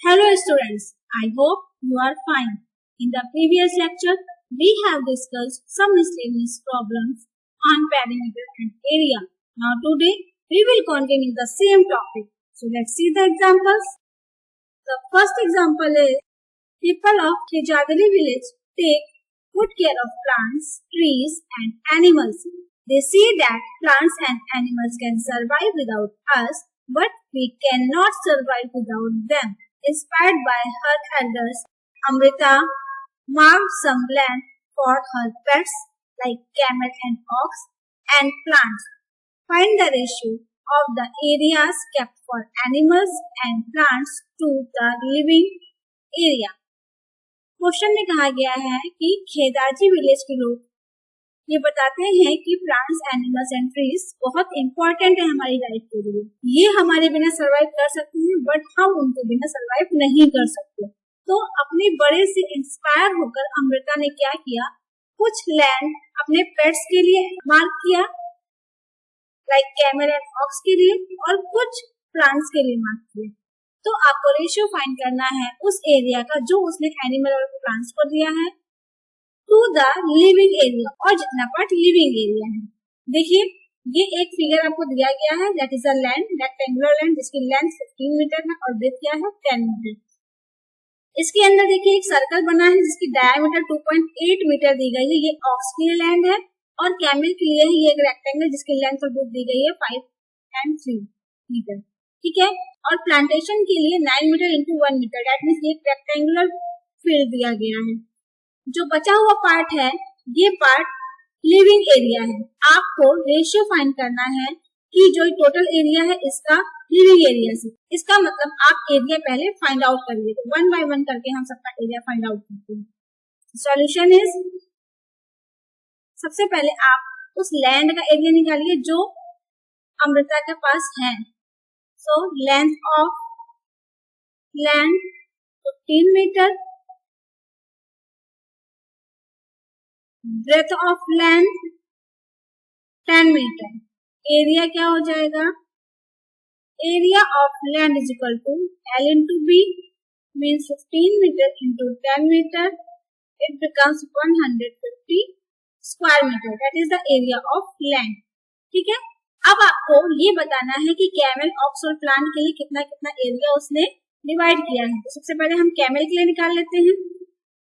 Hello students, I hope you are fine. In the previous lecture, we have discussed some miscellaneous problems on perimeter and area. Now today, we will continue the same topic. So let's see the examples. The first example is, people of Khejadali village take good care of plants, trees and animals. They see that plants and animals can survive without us, but we cannot survive without them. Inspired by her elders, Amrita marked some land for her pets like camel and ox and plants. Find the ratio of the areas kept for animals and plants to the living area. Question में कहा गया है कि खेदाजी village के लोग ये बताते हैं कि प्लांट्स, एनिमल्स एंड ट्रीज बहुत इंपॉर्टेंट है हमारी लाइफ के लिए। ये हमारे बिना सरवाइव कर सकते हैं, बट हम उनके बिना सरवाइव नहीं कर सकते। तो अपने बड़े से इंस्पायर होकर अमृता ने क्या किया, कुछ लैंड अपने पेट्स के लिए मार्क किया लाइक कैमल एंड ऑक्स के लिए, और कुछ प्लांट्स के लिए मार्क किया। तो आपको रेशियो फाइंड करना है उस एरिया का जो उसने एनिमल और प्लांट्स को दिया है टू द लिविंग एरिया, और जितना पार्ट लिविंग एरिया है। देखिए ये एक फिगर आपको दिया गया है, that is a land, rectangular land जिसकी लेंथ 15 मीटर है और ब्रेथ क्या है 10 मीटर। इसके अंदर देखिए एक सर्कल बना है जिसकी डायमीटर 2.8 मीटर दी गई है, ये ऑक्स के लिए लैंड है, और कैमल के लिए है ये एक रेक्टेंगल जिसकी लेंथ और ब्रेथ दी गई है 5 and 3 मीटर, ठीक है। और प्लांटेशन के लिए 9 metre into 1 metre, that means एक रेक्टेंगुलर फील्ड दिया गया है। जो बचा हुआ पार्ट है ये पार्ट लिविंग एरिया है। आपको रेशियो फाइंड करना है कि जो टोटल एरिया है इसका लिविंग एरिया से, इसका मतलब आप एरिया पहले फाइंड आउट करिए। तो 1 by 1 करके हम सबका एरिया फाइंड आउट करते हैं। सॉल्यूशन इज, सबसे पहले आप उस लैंड का एरिया निकालिए जो अमृता के पास है। So length of land 15 metre, breadth of land 10 metre, area क्या हो जाएगा, area of land is equal to L into B means 15 metre into 10 metre, it becomes 150 square metre, that is the area of land, ठीक है। अब आपको ये बताना है कि कैमल, ऑक्स और प्लांट के लिए कितना कितना एरिया उसने डिवाइड किया है। तो सबसे पहले हम कैमल के लिए निकाल लेते हैं।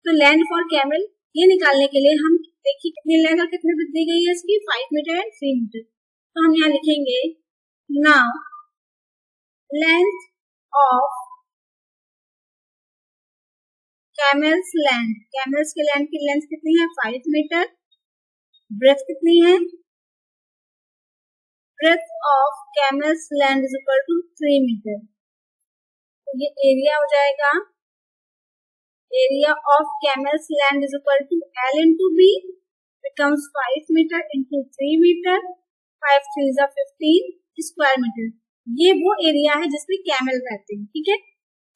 तो लैंड फॉर कैमल ये निकालने के लिए हम देखिए कितनी लेंथ और कितनी ब्रेथ दी गई है इसकी 5 मीटर एंड 3 मीटर। तो हम यहाँ लिखेंगे now length of camels land, camels के लैंड की लेंथ कितनी है 5 मीटर, ब्रेथ कितनी है, breadth of camels land is equal to 3 metre. तो ये एरिया हो जाएगा, area of camels land is equal to L into B becomes 5 metre into 3 metre, 5 3 15 square metre. ये वो एरिया है जिसमें कैमल रहते हैं, ठीक है।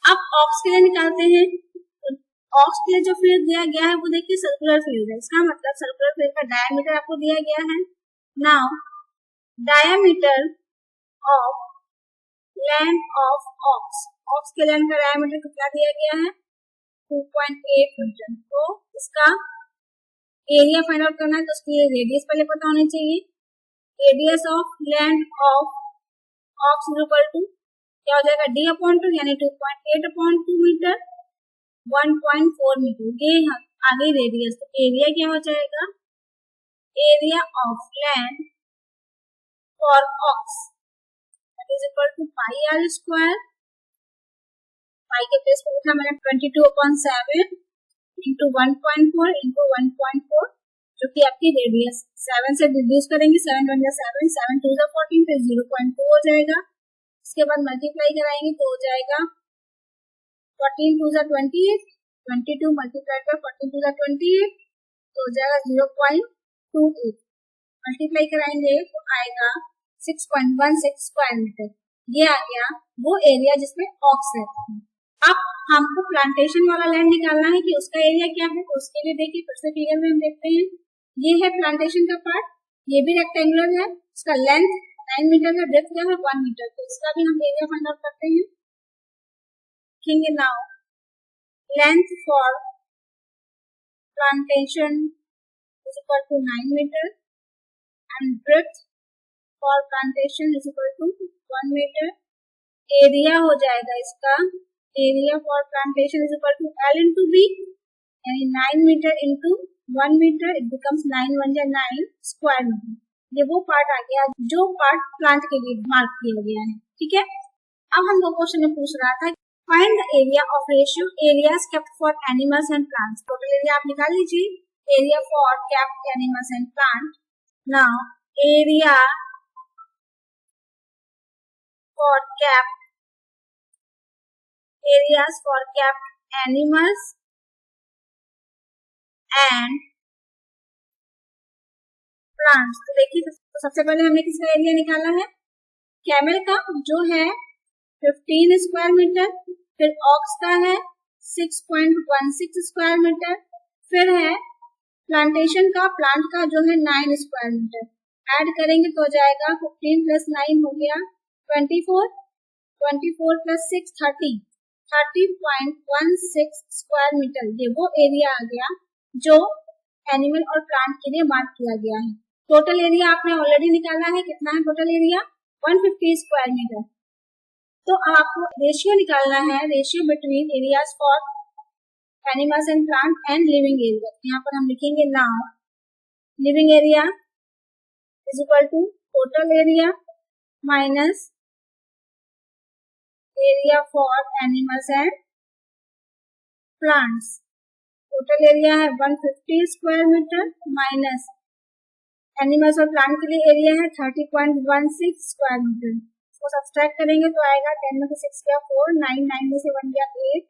अब ऑक्स के लिए निकालते हैं। तो ऑक्स के लिए जो फील्ड दिया गया है वो देखिए सर्कुलर फील्ड है, इसका मतलब सर्कुलर फील्ड का डायमीटर आपको दिया गया है। Now diameter of land of ox, ox के लैंड का डायमीटर कितना दिया गया है 2.8 मीटर। तो इसका एरिया फाइंड आउट करना है तो उसके लिए रेडियस पहले पता होनी चाहिए। Radius of land of ox is equal to क्या हो जाएगा d अपॉन 2 यानी 2.8 अपॉन 2 मीटर 1.4 मीटर, ये आ गई रेडियस। तो एरिया क्या हो जाएगा, area of land for ox that is equal to pi r square, pi के प्लेस पे लिखा मैंने 22/7 इंटू 1.4 इंटू 1.4 जो कि आपकी रेडियस 7 से रिड्यूस करेंगे, 7 1 जा 7, 7 2 जा 14, फिर 0.2 हो जाएगा। इसके बाद मल्टीप्लाई कराएंगे तो हो जाएगा 14 2 जा 28, 22 मल्टीप्लाई कर 14 2 जा 28 तो हो जाएगा 0.28, मल्टीप्लाई कराएंगे तो आएगा 6.16 स्क्वायर मीटर। ये आ गया वो एरिया जिसमें ऑक्स रहता है। अब हमको प्लांटेशन वाला लैंड निकालना है कि उसका एरिया क्या है। तो उसके लिए देखिए फिर से फिगर में हम देखते हैं, ये है प्लांटेशन का पार्ट, ये भी रेक्टेंगुलर है, इसका लेंथ 9 मीटर है, ब्रेथ क्या है 1 मीटर। तो इसका भी हम एरिया फाइंड आउट करते हैं। लिखेंगे now length for plantation is equal to 9 metre and breadth for plantation is equal to 1 metre. Area हो जाएगा इसका, area for plantation is equal to L into B, यानी 9 metre into 1 metre, it becomes 9 1 जा 9 square metre. ये वो part आ गया जो part plant के लिए मार्क किया गया है, ठीक है। अब हमको क्वेश्चन में पूछ रहा था find the area of ratio areas kept for animals and plants. Total area आप निकाल लीजिए, area for kept animals and plant. Now area for kept areas for kept animals and plants। तो देखिए, तो सबसे पहले हमने किसका एरिया निकाला है, कैमल का जो है 15 स्क्वायर मीटर, फिर ऑक्स का है 6.16 स्क्वायर मीटर, फिर है प्लांटेशन का, प्लांट का जो है 9 स्क्वायर मीटर। ऐड करेंगे तो हो जाएगा 15 प्लस 9 हो गया 24, 24 प्लस 6 30.16 स्क्वायर मीटर। ये वो एरिया आ गया जो एनिमल और प्लांट के लिए मार्क किया गया है। टोटल एरिया आपने ऑलरेडी निकाला है, कितना है टोटल एरिया 150 स्क्वायर मीटर। तो आपको रेशियो निकालना है, ratio between areas for animals and plant and living area. यहाँ पर हम लिखेंगे now living area is equal to total area minus area for animals and plants. Total area है 150 square metre minus animals और plant के लिए area है 30.16 square metre. इसको सब्सट्रैक्ट करेंगे तो आएगा 10 में से 6 गया 4, 9 में से 1 गया 8,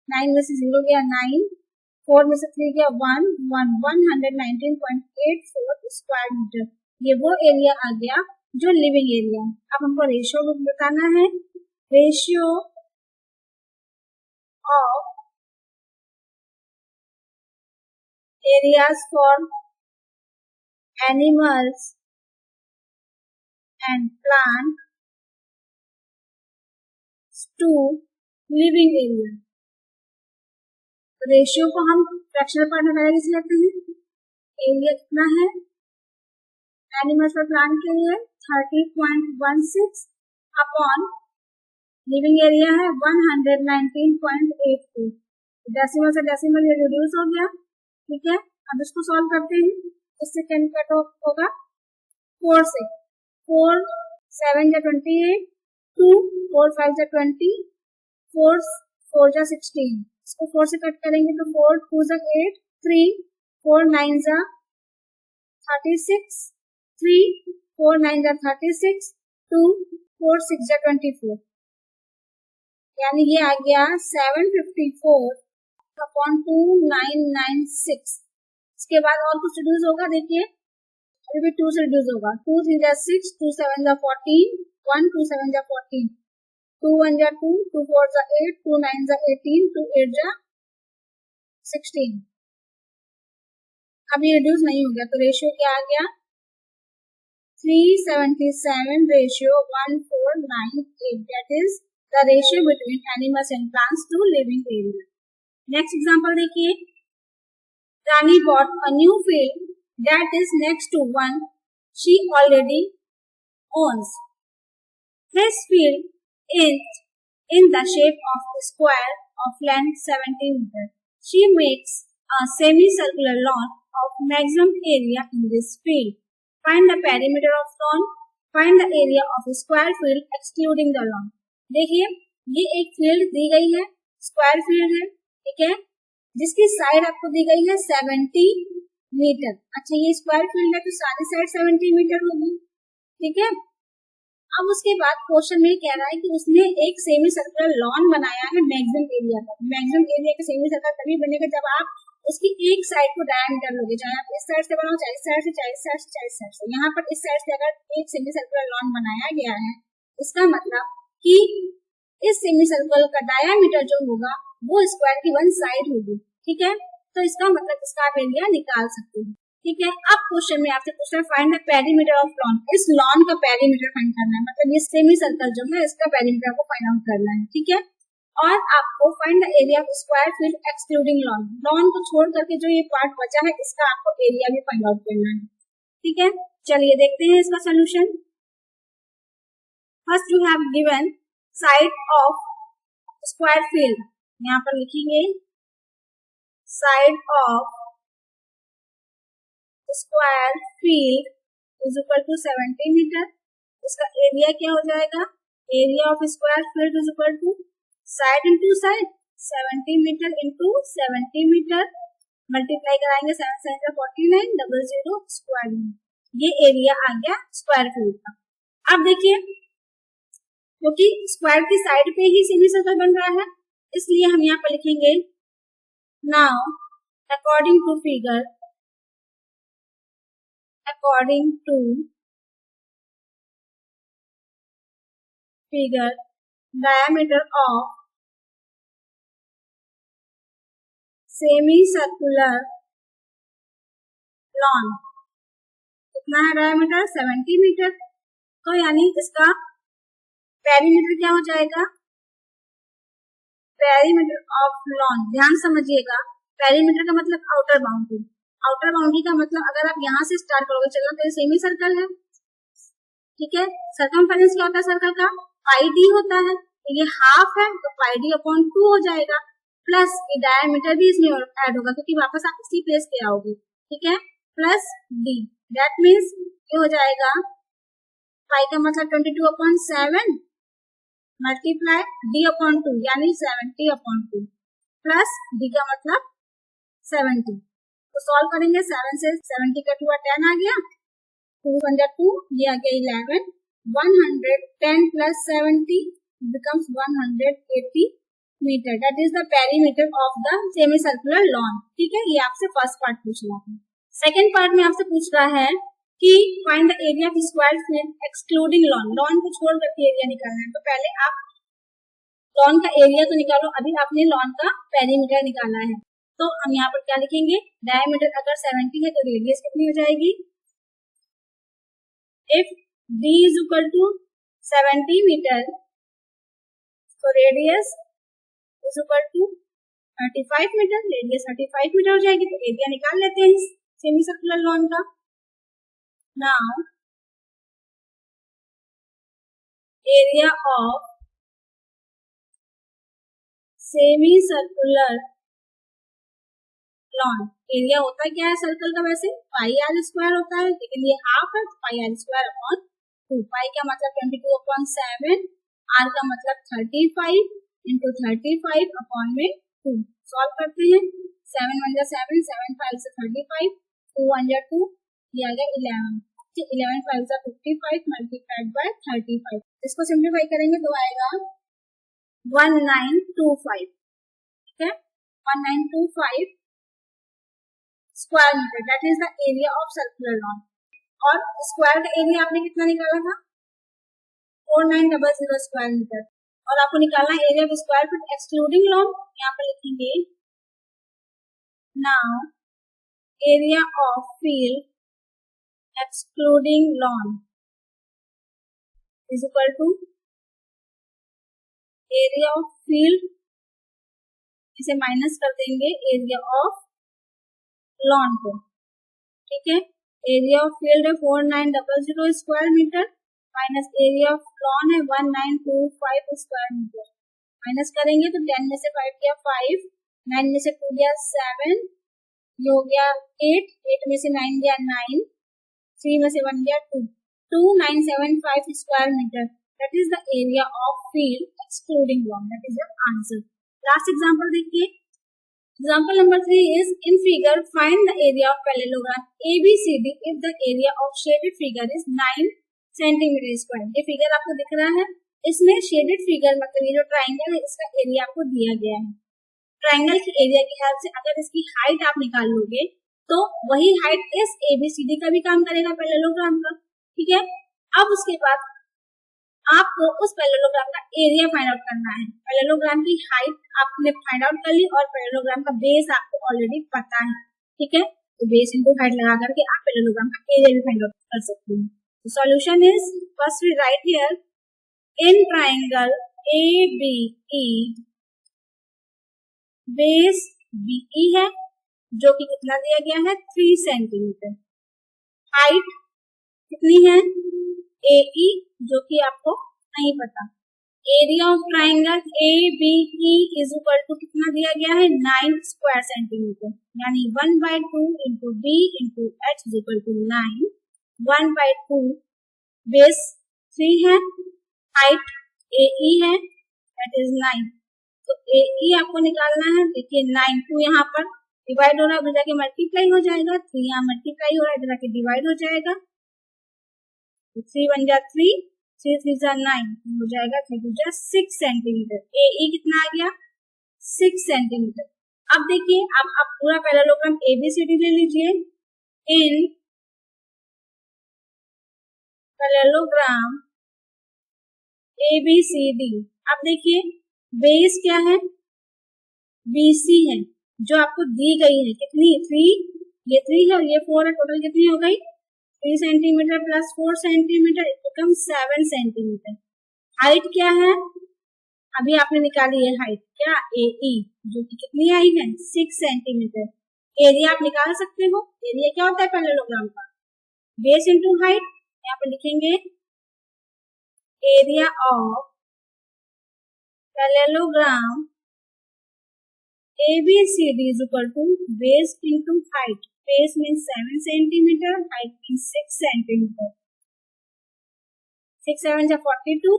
9 में से 0 गया 9, 4 में से 3 गया 1, 119.84 स्क्वायर मीटर। ये वो एरिया आ गया जो लिविंग एरिया। अब हमको रेशियो बताना है, ratio of areas for animals and plants to living area। तो रेशियो को हम फ्रैक्शनल पार्ट में कैसे लेते हैं, एरिया कितना है एनिमल्स और प्लांट के लिए 30.16 अपॉन लिविंग एरिया है 119.84। डेसिमल से डेसिमल ये रिड्यूस हो गया, ठीक है। अब इसको सॉल्व करते हैं, इससे 10 कट ऑफ होगा 4 से, 4 7 जा 28, 2 4 5 जा 20, 4 4 जा 16। इसको 4 से कट करेंगे तो 4 2 जा 8, 3 4 9 जा 36, 3 4 9 जा 36, 2 4 6 जा 24, यानी ये आ गया 754 अपॉन 2996। इसके बाद और कुछ रिड्यूस होगा, देखिए अभी भी 2 से रिड्यूस होगा, 2 3 जा 6, 2 7 जा 14, 1 2 7 जा 14, 2 1 जा 2, 2 4 जा 8, 2 9 जा 18, 2 8 जा 16। अभी रिड्यूस नहीं हो गया तो रेशियो क्या आ गया 377 ratio 1498। That is the ratio between animals and plants to living area. Next example देखिए, Rani bought a new field that is next to one she already owns. This field is in the shape of a square of length 70 meter. She makes a semicircular lawn of maximum area in this field. Find the perimeter of lawn. Find the area of a square field excluding the lawn. देखिए ये एक field दी गई है, square field है, ठीक है, जिसकी side आपको दी गई है 70 मीटर। अच्छा ये स्क्वायर फील्ड है तो सारी साइड 70 मीटर होगी, ठीक है। अब उसके बाद क्वेश्चन में कह रहा है कि उसने एक सेमी सर्कुलर लॉन बनाया है मैक्सिमम एरिया का। मैक्सिमम एरिया का सेमी सर्कल तभी बनेगा जब आप उसकी एक साइड को डायमीटर लोगे, चाहे आप इस साइड से बनाओ, चाहे इस साइड से, चाहे इस साइड से, चाहे इस साइड से। यहाँ पर इस साइड से अगर एक सेमी सर्कुलर लॉन बनाया गया है, इसका मतलब कि इस सेमी सर्कल का डायमीटर जो होगा वो स्क्वायर की वन साइड होगी, ठीक है। तो इसका मतलब इसका आप एरिया निकाल सकते हैं, ठीक है। अब क्वेश्चन में आपसे पूछ रहा है find the perimeter of lawn. इस लॉन का पेरीमीटर फाइंड करना है, मतलब ये सेमी सर्कल जो है इसका पेरीमीटर आपको फाइंड आउट करना है, ठीक है। और आपको find the area of square field excluding lawn, lawn को छोड़ करके जो ये पार्ट बचा है इसका आपको एरिया भी फाइंड आउट करना है। ठीक है, चलिए देखते हैं इसका solution. First you have given side of square field, यहाँ पर लिखेंगे side of square field is equal to 70 metre. इसका एरिया क्या हो जाएगा, area of square field is equal to side into side 70 metre into 70 metre multiply कराएंगे 7 7 49 00 square में, ये एरिया आ गया स्क्वायर फील्ड का। अब देखिए क्योंकि स्क्वायर की साइड पे ही सेमी सर्कल बन रहा है इसलिए हम यहाँ पर लिखेंगे now according to figure, according to figure diameter of semicircular lawn कितना है डायमीटर 70 मीटर। तो यानी इसका पेरीमीटर क्या हो जाएगा, पेरीमीटर ऑफ लॉन, ध्यान समझिएगा पेरीमीटर का मतलब आउटर बाउंड्री, आउटर बाउंड्री का मतलब अगर आप यहाँ से स्टार्ट करोगे चलो तो सेमी सर्कल है, ठीक है, सर्कमफेरेंस क्या होता है सर्कल का, पाई डी होता है, ये हाफ है तो पाई डी अपॉन 2 हो जाएगा, प्लस ये डायमीटर भी इसमें ऐड होगा क्योंकि वापस आप इसी प्लेस पे आओगे, ठीक है, प्लस डी, दैट मीन्स ये हो जाएगा पाई का मतलब 22/7 मल्टीप्लाई डी अपॉन 2 यानी 70/2 प्लस डी का मतलब 70। तो सॉल्व करेंगे 7 से 70 का 2 10 आ गया, 2 × 2 ये आ गया 11, 110 plus 70 becomes 180 metre, that is the perimeter of the semicircular lawn. ठीक है, ये आपसे फर्स्ट पार्ट पूछ रहा है। सेकेंड पार्ट में आपसे पूछ रहा है कि find the area of square field excluding lawn, lawn को छोड़ करके एरिया निकालना है। तो पहले आप लॉन का एरिया तो निकालो, अभी आपने लॉन का पेरीमीटर निकालना है। तो हम यहाँ पर क्या लिखेंगे, डायमीटर अगर 70 है तो रेडियस कितनी हो जाएगी, if d is equal to 70 metre तो radius is equal to 35 metre, radius 35 metre हो जाएगी। तो एरिया निकाल लेते हैं सेमी सर्कुलर लॉन का। Now area of semicircular lawn, area होता क्या है सर्कल का, वैसे पाई आर स्क्वायर होता है, लेकिन ये हाफ है तो पाई आर स्क्वायर अपॉन 2, पाई का मतलब 22/7, आर का मतलब 35 इंटू 35 अपॉन में 2। सॉल्व करते हैं, 7 1 7, 7 5 से 35, 2 1 2, ये आ गया 11, 11 5 से 55 मल्टीप्लाइड बाय 35। इसको सिंप्लीफाई करेंगे तो आएगा 1925, ठीक है, 1925 square metre, that is the area of circular lawn. और स्क्वायर का एरिया आपने कितना निकाला था, 4900 स्क्वायर मीटर। और आपको निकालना है area of square feet excluding lawn, यहाँ पर लिखेंगे now area of field excluding lawn is equal to area of field, इसे माइनस कर देंगे एरिया ऑफ लॉन को, ठीक है, एरिया ऑफ फील्ड है 4900 square metre minus area of lawn है 1925 स्क्वायर मीटर, माइनस करेंगे तो 10 में से 5 गया 5, 9 में से 2 गया 7, ये हो गया 8, 8 में से 9 गया 9, 3 में से 1 गया 2, 2975 square metre, that is the area of field excluding lawn, that is the answer. Last example देखिए, example number 3 is in figure find the area of parallelogram ABCD if the area of shaded figure is 9 centimeter square। ये figure आपको दिख रहा है, इसमें shaded figure मतलब ये जो ट्राइंगल है इसका एरिया आपको दिया गया है। ट्राइंगल की एरिया की हेल्प से अगर इसकी हाइट आप निकाल लोगे तो वही हाइट इस ABCD का भी काम करेगा पैरेललोग्राम का, ठीक है। अब उसके बाद आपको उस पैरेललोग्राम का एरिया फाइंड आउट करना है। पैरेललोग्राम की हाइट आपने फाइंड आउट कर ली और पैरेललोग्राम का बेस आपको ऑलरेडी पता है, ठीक है, तो बेस इनटू हाइट लगा करके आप पैरेललोग्राम का एरिया भी फाइंड आउट कर सकते हैं। तो solution is first we write here in triangle ABE base BE है जो कि कितना दिया गया है 3 सेंटीमीटर। हाइट कितनी है AE जो कि आपको नहीं पता। Area of triangle ABE is equal to कितना दिया गया है 9 स्क्वायर सेंटीमीटर, यानी 1/2 into B into H is equal to 9। 1/2 base 3 है, हाइट AE है दैट इज 9। तो AE आपको निकालना है। देखिए 9 2 यहाँ पर डिवाइड हो रहा है, उधर जाके मल्टीप्लाई हो जाएगा। 3 यहाँ मल्टीप्लाई हो रहा है, इधर जाके डिवाइड हो जाएगा। तो 3 1 जा 3, 3 3 जा 9 हो जाएगा 3 2 जा 6 सेंटीमीटर। AE कितना आ गया 6 सेंटीमीटर। अब देखिए अब आप पूरा पैरेललोग्राम ABCD ले लीजिए। इन पैरेललोग्राम ABCD अब देखिए बेस क्या है BC है जो आपको दी गई है कितनी 3, ये 3 है और ये 4 है, टोटल कितनी हो गई 3 centimetre plus 4 centimetre equal 7 centimetre. Height क्या है अभी आपने निकाली है हाइट क्या AE जो कि कितनी आई है 6 सेंटीमीटर। एरिया आप निकाल सकते हो। एरिया क्या होता है पैरेललोग्राम का बेस इंटू हाइट। यहाँ पे लिखेंगे area of parallelogram ABCD is equal to base into height. Base means 7 centimeter, height means 6 centimeter. 6 7 is 42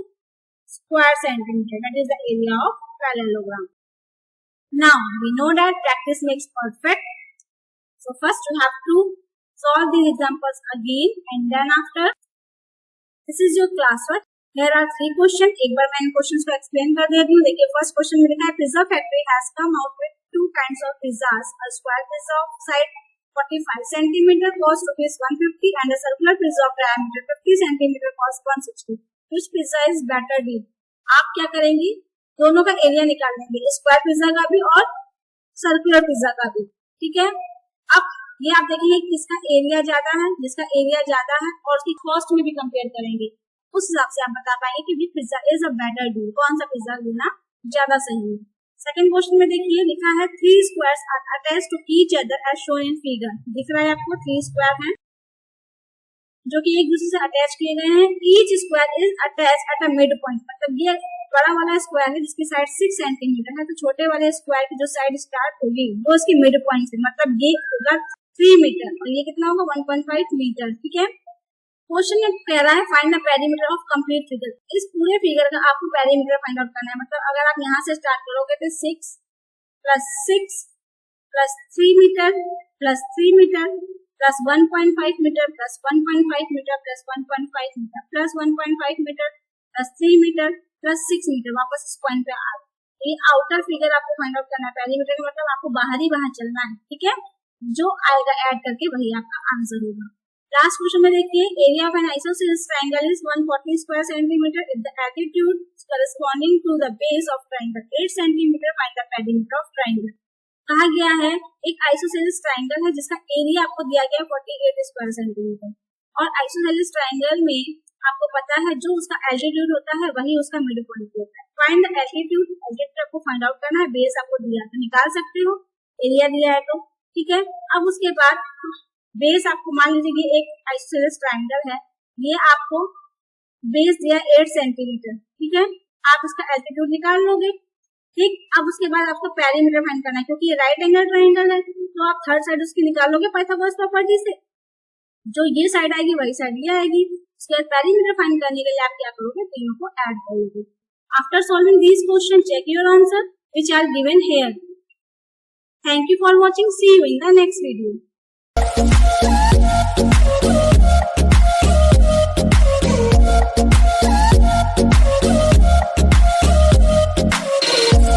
square centimeter. That is the area of parallelogram. Now we know that practice makes perfect. So first you have to solve these examples again, and then after this is your classwork. There are 3 questions. एक बार मैं इन questions को explain कर देती हूँ। देखिए first question में लिखा है pizza factory has come out with 2 kinds of pizzas. A square pizza of side 45 centimeter cost ₹150 and a circular pizza of diameter 50 centimeter cost 160. Which pizza is better deal? आप क्या करेंगी दोनों का area निकाल लेंगे, स्क्वायर पिज्जा का भी और सर्कुलर पिज्जा का भी। ठीक है, अब ये आप देखेंगे किसका एरिया ज्यादा है, जिसका एरिया ज्यादा है और उसकी कॉस्ट में भी कंपेयर करेंगे, उस हिसाब से आप बता पाएंगे कि भी pizza is a better deal, कौन सा पिज्जा लेना ज्यादा सही है। सेकंड क्वेश्चन में देखिए लिखा है 3 squares are attached to each other as shown in figure. दिख रहा है आपको 3 स्क्वायर हैं जो कि एक दूसरे से अटैच किए गए हैं। Each square is attached at a mid point, मतलब ये बड़ा वाला स्क्वायर है जिसकी साइड 6 सेंटीमीटर है, तो छोटे वाले स्क्वायर की जो साइड स्टार्ट होगी वो इसकी मिड पॉइंट से, मतलब ये होगा 3 मीटर और ये कितना होगा 1.5 मीटर। ठीक है, क्वेश्चन में कह रहा है find the perimeter of complete figure. इस पूरे फिगर का आपको पेरीमीटर फाइंड आउट करना है। मतलब अगर आप यहाँ से स्टार्ट करोगे तो 6 + 6 + 3 metre + 3 metre + 1.5 metre + 1.5 metre + 1.5 metre + 1.5 metre + 3 metre + 6 metre वापस इस पॉइंट पे आ रहे। ये आउटर फिगर आपको फाइंड आउट करना है। पेरीमीटर का मतलब आपको बाहर ही बाहर चलना है। ठीक है, जो आएगा ऐड करके वही आपका आंसर होगा। लास्ट क्वेश्चन में देखिए area of an isosceles triangle is 140 square centimetre if the altitude corresponding to the base of triangle 8 centimetre, find the perimeter of triangle. कहा गया है एक आइसोसेलेस ट्रायंगल है जिसका एरिया आपको दिया गया 48 स्क्वायर सेंटीमीटर, और आइसोसेलेस ट्रायंगल में आपको पता है जो उसका एल्टीट्यूड होता है वही उसका मिड पॉइंट होता है। फाइंड द एल्टीट्यूड, एल्टीट्यूड आपको फाइंड आउट करना है। बेस आपको दिया तो निकाल सकते हो, एरिया दिया है तो। ठीक है, अब उसके बाद बेस आपको मान लीजिए एक आइसोसेलेस ट्रायंगल है, ये आपको बेस दिया 8 सेंटीमीटर। ठीक है, आप इसका एल्टीट्यूड निकाल लोगे। ठीक, अब उसके बाद आपको पेरीमीटर फाइंड करना है क्योंकि ये राइट एंगल ट्रायंगल है, तो आप थर्ड साइड उसकी निकालोगे पाइथागोरस प्रॉपर्टी से। जो ये साइड आएगी वही साइड ये आएगी। उसके बाद पेरीमीटर फाइंड करने के लिए आप क्या करोगे, तीनों को ऐड करोगे। After solving this question check your answer which are given here. Thank you for watching, see you in the next video.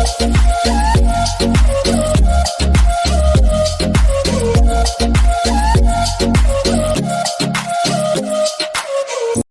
We'll be right back.